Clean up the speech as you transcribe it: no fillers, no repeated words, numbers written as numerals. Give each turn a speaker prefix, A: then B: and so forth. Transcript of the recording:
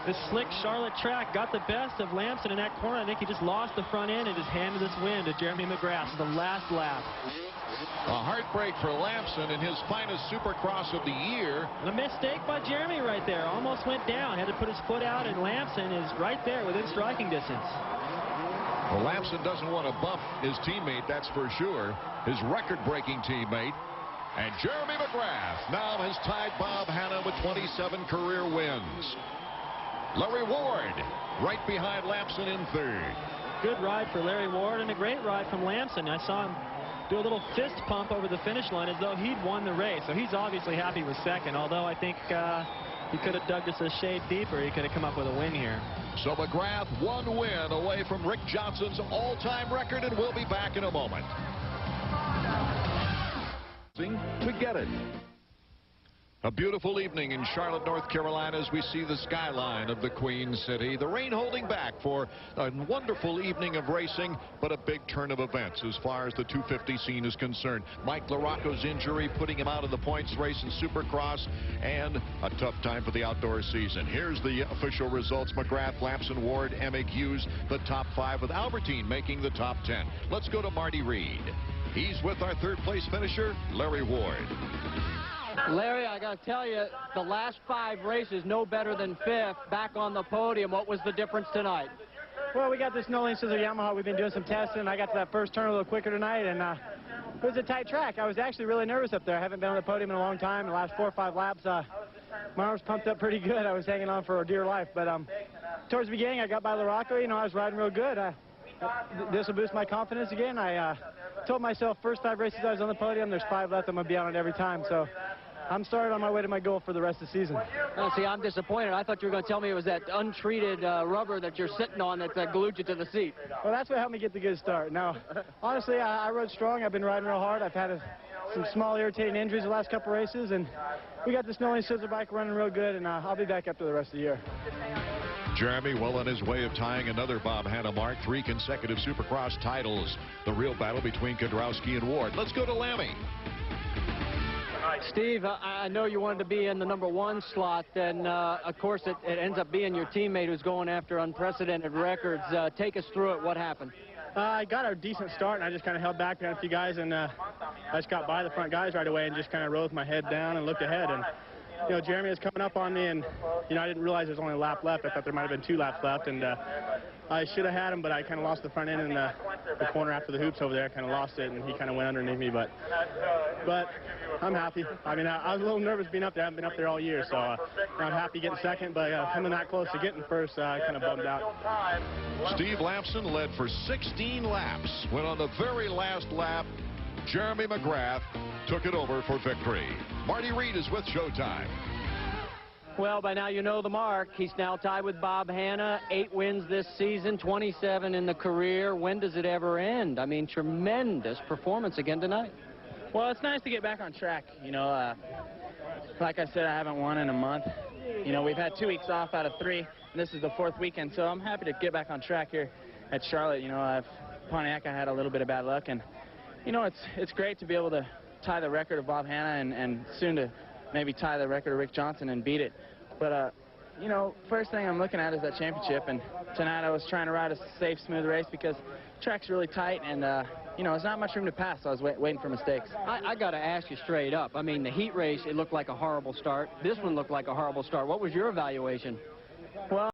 A: This slick Charlotte track got the best of Lamson in that corner. I think he just lost the front end and just handed this win to Jeremy McGrath for the last lap.
B: A heartbreak for Lamson in his finest Supercross of the year.
A: And a mistake by Jeremy right there. Almost went down. Had to put his foot out, and Lamson is right there within striking distance.
B: Well, Lamson doesn't want to bump his teammate, that's for sure. His record-breaking teammate. And Jeremy McGrath now has tied Bob Hanna with 27 career wins. Larry Ward right behind Lamson in third.
A: Good ride for Larry Ward and a great ride from Lamson. I saw him do a little fist pump over the finish line as though he'd won the race. So he's obviously happy with second, although I think he could have dug just a shade deeper. He could have come up with a win here.
B: So McGrath, one win away from Rick Johnson's all-time record, and we'll be back in a moment. To get it. A beautiful evening in Charlotte, North Carolina, as we see the skyline of the Queen City. The rain holding back for a wonderful evening of racing, but a big turn of events as far as the 250 scene is concerned. Mike LaRocco's injury putting him out of the points race in Supercross, and a tough time for the outdoor season. Here's the official results. McGrath, Lamson, Ward, Emig, Hughes, the top 5, with Albertine making the top 10. Let's go to Marty Reed. He's with our third place finisher, Larry Ward.
C: Larry, I got to tell you, the last 5 races, no better than 5th, back on the podium. What was the difference tonight?
D: Well, we got this no lane scissor Yamaha. We've been doing some testing. I got to that first turn a little quicker tonight, and it was a tight track. I was actually really nervous up there. I haven't been on the podium in a long time. The last 4 or 5 laps, my arms pumped up pretty good. I was hanging on for dear life. But towards the beginning, I got by LaRocco. You know, I was riding real good. This will boost my confidence again. I told myself first 5 races I was on the podium, there's 5 left. I'm going to be on it every time. So I'm started on my way to my goal for the rest of the season.
C: Oh, see, I'm disappointed. I thought you were going to tell me it was that untreated rubber that you're sitting on that glued you to the seat.
D: Well, that's what helped me get the good start. Now, honestly, I rode strong. I've been riding real hard. I've had some small irritating injuries the last couple races, and we got this no lane scissor bike running real good, and I'll be back after the rest of the year.
B: Jeremy well on his way of tying another Bob Hanna mark, 3 consecutive Supercross titles. The real battle between Kudrowski and Ward. Let's go to Lammy.
C: Steve, I know you wanted to be in the #1 slot, and of course it ends up being your teammate who's going after unprecedented records. Take us through it. What happened?
D: I got a decent start, and I just kind of held back behind a few guys, and I just got by the front guys right away and just kind of rode with my head down and looked ahead. And you know, Jeremy was coming up on me, and you know, I didn't realize there's only a lap left. I thought there might have been 2 laps left, and I should have had him, but I kind of lost the front end in the corner after the hoops over there. Kind of lost it, and he kind of went underneath me, but I'm happy. I mean, I was a little nervous being up there. I haven't been up there all year, so I'm happy getting second, but coming that close to getting first, I kind of bummed out.
B: Steve Lamson led for 16 laps. When on the very last lap, Jeremy McGrath took it over for victory. Marty Reed is with Showtime.
C: Well, by now you know the mark. He's now tied with Bob Hanna. 8 wins this season, 27 in the career. When does it ever end? I mean, tremendous performance again tonight.
E: Well, it's nice to get back on track. You know, like I said, I haven't won in a month. You know, we've had 2 weeks off out of 3, and this is the 4th weekend, so I'm happy to get back on track here at Charlotte. You know, Pontiac, I had a little bit of bad luck, and, you know, it's great to be able to tie the record of Bob Hanna and soon to maybe tie the record of Rick Johnson and beat it. But, you know, first thing I'm looking at is that championship, and tonight I was trying to ride a safe, smooth race because the track's really tight, and, you know, there's not much room to pass, so I was waiting for mistakes.
C: I got to ask you straight up. I mean, the heat race, it looked like a horrible start. This one looked like a horrible start. What was your evaluation?
E: Well,